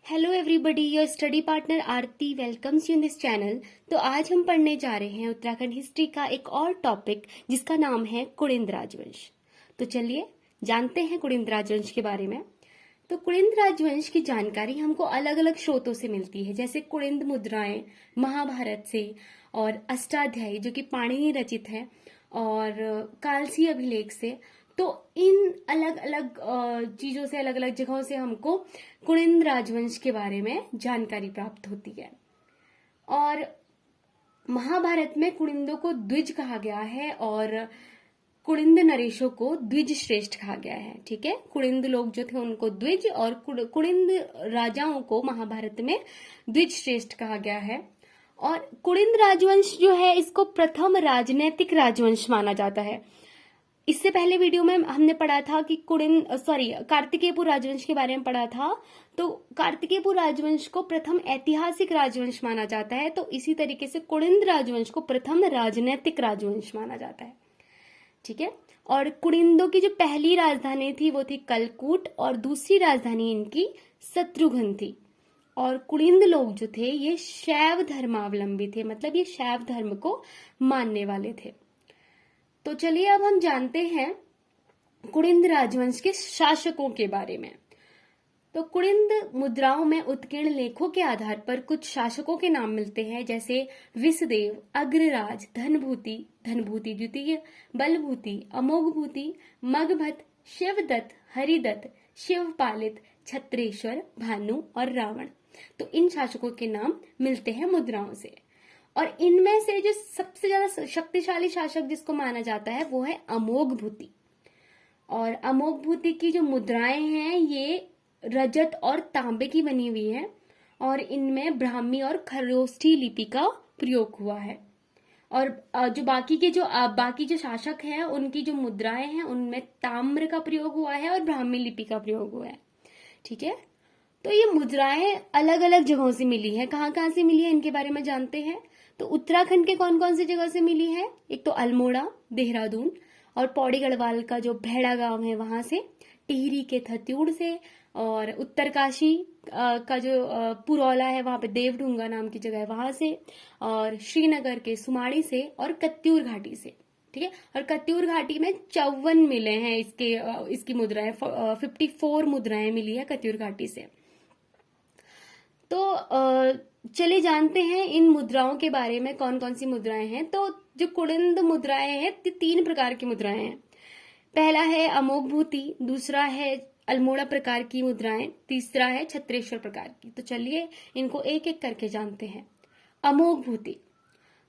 Hello everybody, your study partner Aarti welcomes you in this channel. तो आज हम पढ़ने जा रहे हैं उत्तराखंड हिस्ट्री का एक और टॉपिक जिसका नाम है कुड़िंद राजवंश। तो चलिए जानते हैं कुड़िंद राजवंश के बारे में। तो कुड़िंद राजवंश की जानकारी हमको अलग अलग स्रोतों से मिलती है, जैसे कुड़िंद मुद्राएं महाभारत से, और अष्टाध्यायी जो कि पाणिनि रचित है, और कालसी अभिलेख से। तो इन अलग अलग चीजों से, अलग अलग जगहों से हमको कुड़िंद राजवंश के बारे में जानकारी प्राप्त होती है। और महाभारत में कुड़िंदों को द्विज कहा गया है और कुड़िंद नरेशों को द्विज श्रेष्ठ कहा गया है। ठीक है, कुड़िंद लोग जो थे उनको द्विज और कुड़िंद राजाओं को महाभारत में द्विज श्रेष्ठ कहा गया है। और कुड़िंद राजवंश जो है इसको प्रथम राजनैतिक राजवंश माना जाता है। इससे पहले वीडियो में हमने पढ़ा था कि कार्तिकेयपुर राजवंश के बारे में पढ़ा था। तो कार्तिकेयपुर राजवंश को प्रथम ऐतिहासिक राजवंश माना जाता है, तो इसी तरीके से कुड़िंद राजवंश को प्रथम राजनैतिक राजवंश माना जाता है। ठीक है, और कुड़िंदों की जो पहली राजधानी थी वो थी कलकूट, और दूसरी राजधानी इनकी शत्रुघ्न थी। और कुड़िंद लोग जो थे ये शैव धर्मावलंबी थे, मतलब ये शैव धर्म को मानने वाले थे। तो चलिए अब हम जानते हैं कुड़िंद राजवंश के शासकों के बारे में। तो कुड़िंद मुद्राओं में उत्कीर्ण लेखों के आधार पर कुछ शासकों के नाम मिलते हैं, जैसे विषदेव, अग्रराज, धनभूति, धनभूति द्वितीय, बलभूति, अमोघभूति, मगभट, शिवदत्त, हरिदत्त, शिवपालित, छत्रेश्वर, भानु और रावण। तो इन शासकों के नाम मिलते हैं मुद्राओं से। और इनमें से जो सबसे ज्यादा शक्तिशाली शासक जिसको माना जाता है वो है अमोघभूति। और अमोघभूति की जो मुद्राएं हैं ये रजत और तांबे की बनी हुई है, और इनमें ब्राह्मी और खरोष्ठी लिपि का प्रयोग हुआ है। और जो बाकी जो शासक हैं उनकी जो मुद्राएं हैं उनमें ताम्र का प्रयोग हुआ है और ब्राह्मी लिपि का प्रयोग हुआ है। ठीक है, तो ये मुद्राएं अलग अलग जगहों से मिली है। कहाँ कहाँ से मिली है इनके बारे में जानते हैं। तो उत्तराखंड के कौन कौन सी जगह से मिली है? एक तो अल्मोड़ा, देहरादून, और पौड़ी गढ़वाल का जो भैड़ा गांव है वहां से, टिहरी के थत्यूड़ से, और उत्तरकाशी का जो पुरौला है वहां पे देवढूंगा नाम की जगह है वहां से, और श्रीनगर के सुमाड़ी से, और कत्यूर घाटी से। ठीक है, और कत्यूर घाटी में 54 मिले हैं इसकी मुद्राएं, 54 मुद्राएं मिली है कत्यूर घाटी से। तो चलिए जानते हैं इन मुद्राओं के बारे में, कौन कौन सी मुद्राएं हैं। तो जो कुड़िंद मुद्राएं हैं 3 प्रकार की मुद्राएं हैं। पहला है अमोघभूति, दूसरा है अल्मोड़ा प्रकार की मुद्राएं, तीसरा है छत्रेश्वर प्रकार की। तो चलिए इनको एक एक करके जानते हैं। अमोघभूति,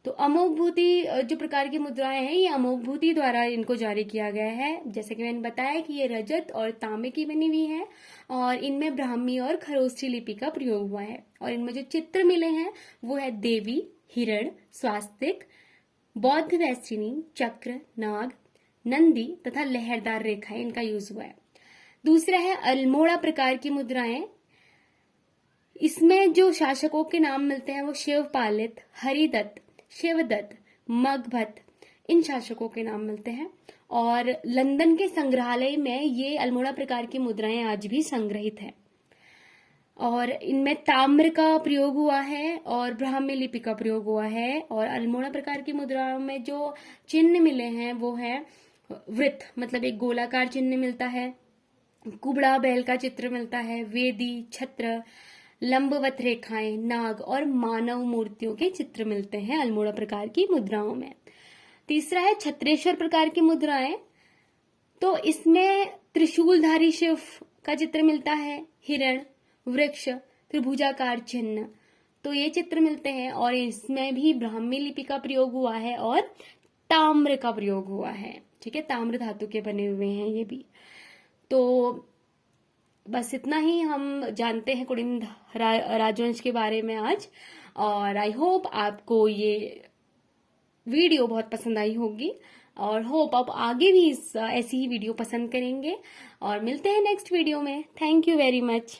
तो अमोघभूति जो प्रकार की मुद्राएं हैं ये अमोघभूति द्वारा इनको जारी किया गया है। जैसे कि मैंने बताया कि ये रजत और तांबे की बनी हुई है, और इनमें ब्राह्मी और खरोष्ठी लिपि का प्रयोग हुआ है। और इनमें जो चित्र मिले हैं वो है देवी, हिरण, स्वास्तिक, बौद्ध वैष्णिनी, चक्र, नाग, नंदी तथा लहरदार रेखाएं, इनका यूज हुआ है। दूसरा है अल्मोड़ा प्रकार की मुद्राएं। इसमें जो शासकों के नाम मिलते हैं वो शिवपालित, हरिदत्त, शिवदत्त, मगभट, इन शासकों के नाम मिलते हैं। और लंदन के संग्रहालय में ये अल्मोड़ा प्रकार की मुद्राएं आज भी संग्रहित हैं। और इनमें ताम्र का प्रयोग हुआ है और ब्राह्मी लिपि का प्रयोग हुआ है। और अल्मोड़ा प्रकार की मुद्राओं में जो चिन्ह मिले हैं वो है वृत्त, मतलब एक गोलाकार चिन्ह मिलता है, कुबड़ा बैल का चित्र मिलता है, वेदी, छत्र, लंबवत रेखाएं, नाग और मानव मूर्तियों के चित्र मिलते हैं अल्मोड़ा प्रकार की मुद्राओं में। तीसरा है छत्रेश्वर प्रकार की मुद्राएं। तो इसमें त्रिशूलधारी शिव का चित्र मिलता है, हिरण, वृक्ष, त्रिभुजाकार चिन्ह, तो ये चित्र मिलते हैं। और इसमें भी ब्राह्मी लिपि का प्रयोग हुआ है और ताम्र का प्रयोग हुआ है। ठीक है, ताम्र धातु के बने हुए हैं ये भी। तो बस इतना ही हम जानते हैं कुड़िंद राजवंश के बारे में आज। और आई होप आपको ये वीडियो बहुत पसंद आई होगी, और होप आप आगे भी ऐसी ही वीडियो पसंद करेंगे। और मिलते हैं नेक्स्ट वीडियो में। Thank you very much.